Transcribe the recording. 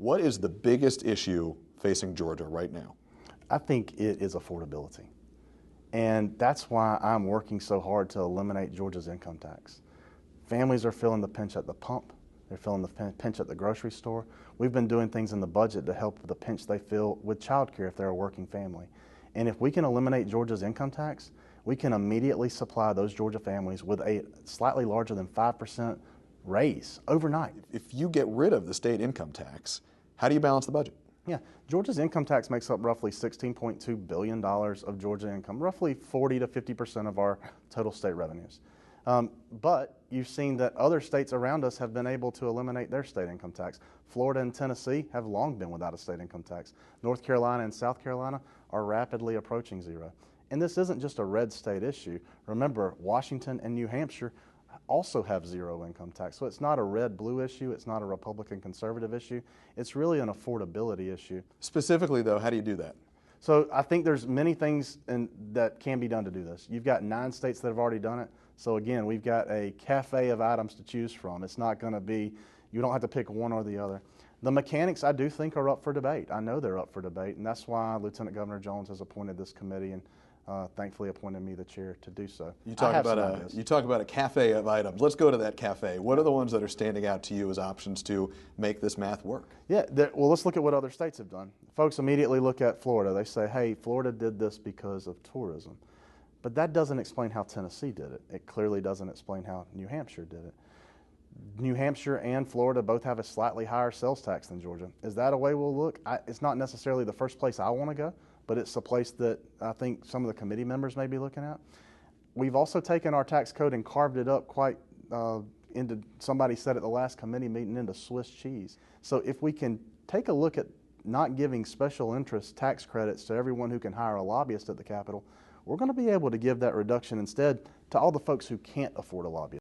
What is the biggest issue facing Georgia right now? I think it is affordability. And that's why I'm working so hard to eliminate Georgia's income tax. Families are feeling the pinch at the pump. They're feeling the pinch at the grocery store. We've been doing things in the budget to help the pinch they feel with childcare if they're a working family. And if we can eliminate Georgia's income tax, we can immediately supply those Georgia families with a slightly larger than 5% raise overnight. If you get rid of the state income tax, how do you balance the budget? Yeah, Georgia's income tax makes up roughly $16.2 billion of Georgia income, roughly 40 to 50% of our total state revenues. But you've seen that other states around us have been able to eliminate their state income tax. Florida and Tennessee have long been without a state income tax. North Carolina and South Carolina are rapidly approaching zero. And this isn't just a red state issue. Remember, Washington and New Hampshire also have zero income tax. So it's not a red-blue issue. It's not a Republican-conservative issue. It's really an affordability issue. Specifically, though, how do you do that? So I think there's many things that can be done to do this. You've got 9 states that have already done it. So again, we've got a cafe of items to choose from. It's not going to be, you don't have to pick one or the other. The mechanics, I do think, are up for debate. I know they're up for debate, and that's why Lieutenant Governor Jones has appointed this committee and thankfully appointed me the chair to do so. You talk about a cafe of items. Let's go to that cafe. What are the ones that are standing out to you as options to make this math work? Yeah, well, let's look at what other states have done. Folks immediately look at Florida. They say, hey, Florida did this because of tourism. But that doesn't explain how Tennessee did it. It clearly doesn't explain how New Hampshire did it. New Hampshire and Florida both have a slightly higher sales tax than Georgia. Is that a way we'll look? It's not necessarily the first place I want to go, but it's a place that I think some of the committee members may be looking at. We've also taken our tax code and carved it up quite into, somebody said at the last committee meeting, into Swiss cheese. So if we can take a look at not giving special interest tax credits to everyone who can hire a lobbyist at the Capitol, we're going to be able to give that reduction instead to all the folks who can't afford a lobbyist.